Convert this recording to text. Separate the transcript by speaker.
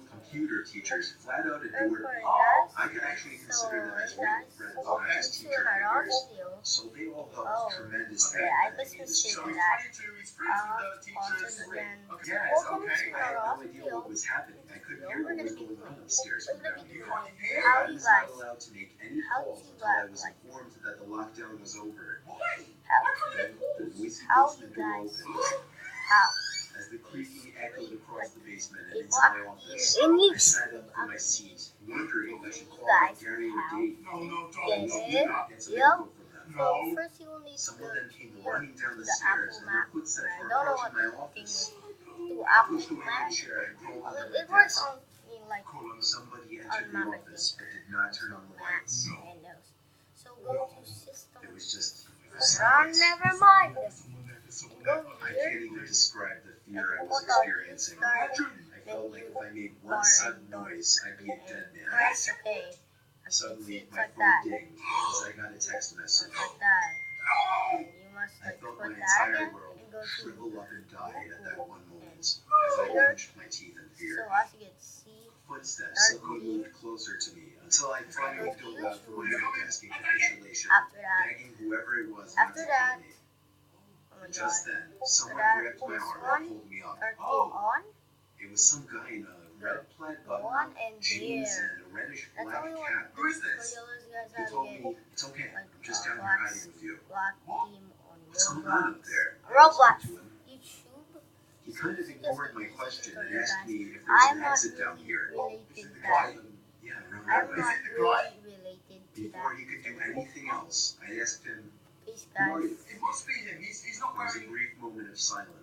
Speaker 1: both computer teachers flat out
Speaker 2: And
Speaker 1: adored
Speaker 2: for
Speaker 1: me.
Speaker 2: us,
Speaker 1: I could actually
Speaker 2: so
Speaker 1: consider them as real
Speaker 2: that's
Speaker 1: friends
Speaker 2: welcome
Speaker 1: as
Speaker 2: to
Speaker 1: teacher
Speaker 2: our
Speaker 1: figures.
Speaker 2: video.
Speaker 1: So they all helped
Speaker 2: Oh,
Speaker 1: tremendously
Speaker 2: yeah, I
Speaker 1: in
Speaker 2: was
Speaker 1: making this
Speaker 2: mistaken
Speaker 1: show.
Speaker 2: that.
Speaker 1: Yeah,
Speaker 2: Also
Speaker 1: it's
Speaker 2: again,
Speaker 1: okay.
Speaker 2: welcome
Speaker 1: I
Speaker 2: to
Speaker 1: had
Speaker 2: our
Speaker 1: no idea
Speaker 2: video.
Speaker 1: what was happening. I couldn't hear
Speaker 2: We're
Speaker 1: what
Speaker 2: gonna
Speaker 1: was
Speaker 2: be
Speaker 1: going on
Speaker 2: doing.
Speaker 1: upstairs
Speaker 2: We're
Speaker 1: from
Speaker 2: gonna
Speaker 1: down
Speaker 2: be
Speaker 1: here.
Speaker 2: doing
Speaker 1: I
Speaker 2: how you
Speaker 1: was not
Speaker 2: guys,
Speaker 1: allowed to make any
Speaker 2: how
Speaker 1: calls
Speaker 2: you
Speaker 1: until I
Speaker 2: guys,
Speaker 1: was
Speaker 2: like,
Speaker 1: informed that the lockdown was over.
Speaker 2: how,
Speaker 1: The noisy
Speaker 2: how you
Speaker 1: basement door
Speaker 2: guys,
Speaker 1: opened.
Speaker 2: how.
Speaker 1: As the creaking echoed across the basement and
Speaker 2: It
Speaker 1: into my office, I sat up from my seat, wondering if I should call
Speaker 2: guys
Speaker 1: Gary or
Speaker 2: how
Speaker 1: Dave.
Speaker 2: get
Speaker 1: No,
Speaker 2: it.
Speaker 1: not get some
Speaker 2: Yep.
Speaker 1: info from them.
Speaker 2: So first you will need to
Speaker 1: Someone
Speaker 2: go
Speaker 1: then
Speaker 2: to
Speaker 1: came
Speaker 2: your,
Speaker 1: running down
Speaker 2: to
Speaker 1: the
Speaker 2: the
Speaker 1: stairs,
Speaker 2: Apple
Speaker 1: and
Speaker 2: Map.
Speaker 1: their footsteps
Speaker 2: I
Speaker 1: were
Speaker 2: don't know
Speaker 1: approaching
Speaker 2: what
Speaker 1: my
Speaker 2: the thing
Speaker 1: office.
Speaker 2: is. To
Speaker 1: I
Speaker 2: Apple
Speaker 1: pushed away my
Speaker 2: Map.
Speaker 1: chair and crawled under
Speaker 2: It
Speaker 1: my
Speaker 2: works
Speaker 1: desk.
Speaker 2: on in like
Speaker 1: Somebody
Speaker 2: on
Speaker 1: entered the
Speaker 2: Map, I
Speaker 1: office
Speaker 2: think.
Speaker 1: but did not turn on the lights.
Speaker 2: And Windows. So go to System.
Speaker 1: It was just
Speaker 2: Run, never mind. And go
Speaker 1: I
Speaker 2: here.
Speaker 1: can't even describe the fear I
Speaker 2: And
Speaker 1: was
Speaker 2: put on
Speaker 1: experiencing.
Speaker 2: Start.
Speaker 1: I felt like if I made one sudden noise, I'd be a dead man.
Speaker 2: Press OK.
Speaker 1: Suddenly,
Speaker 2: It's
Speaker 1: my
Speaker 2: like
Speaker 1: phone
Speaker 2: that.
Speaker 1: dinged as I got a text message.
Speaker 2: Like that. And you must
Speaker 1: I
Speaker 2: like
Speaker 1: felt
Speaker 2: put
Speaker 1: my
Speaker 2: that
Speaker 1: entire
Speaker 2: again
Speaker 1: world
Speaker 2: and go to.
Speaker 1: shrivel up and die at that one moment as I
Speaker 2: Here.
Speaker 1: clenched my teeth in
Speaker 2: So
Speaker 1: fear.
Speaker 2: as you can see,
Speaker 1: Footsteps suddenly moved closer to me until I finally dove out from under my desk in capitulation,
Speaker 2: after that,
Speaker 1: begging whoever it was not to
Speaker 2: after that,
Speaker 1: kill me.
Speaker 2: oh my
Speaker 1: Just
Speaker 2: god,
Speaker 1: then, someone
Speaker 2: that
Speaker 1: grabbed my
Speaker 2: this
Speaker 1: arm
Speaker 2: one
Speaker 1: and pulled me up.
Speaker 2: turn on,
Speaker 1: It was some guy in a red plaid
Speaker 2: go
Speaker 1: button,
Speaker 2: on, and
Speaker 1: jeans,
Speaker 2: there.
Speaker 1: and a reddish
Speaker 2: That's
Speaker 1: black
Speaker 2: only
Speaker 1: cap.
Speaker 2: what this tutorial is, guys.
Speaker 1: He
Speaker 2: How
Speaker 1: told
Speaker 2: to get
Speaker 1: me, it's okay,
Speaker 2: like
Speaker 1: I'm just down here
Speaker 2: black
Speaker 1: hiding with you.
Speaker 2: team on
Speaker 1: What's going on up
Speaker 2: Roblox.
Speaker 1: there? I
Speaker 2: Roblox,
Speaker 1: whispered to him.
Speaker 2: YouTube.
Speaker 1: He kind of ignored my question and asked me if there's
Speaker 2: I'm
Speaker 1: an
Speaker 2: not
Speaker 1: exit down here.
Speaker 2: related to
Speaker 1: Why?
Speaker 2: that.
Speaker 1: Yeah, around
Speaker 2: I'm
Speaker 1: that
Speaker 2: not
Speaker 1: way.
Speaker 2: really related to
Speaker 1: Before
Speaker 2: that.
Speaker 1: he could do anything else, I asked him,
Speaker 2: Peace,
Speaker 1: who are
Speaker 2: guys.
Speaker 1: you?
Speaker 3: It must be him. He's not
Speaker 1: There was a
Speaker 3: wearing.
Speaker 1: brief moment of silence.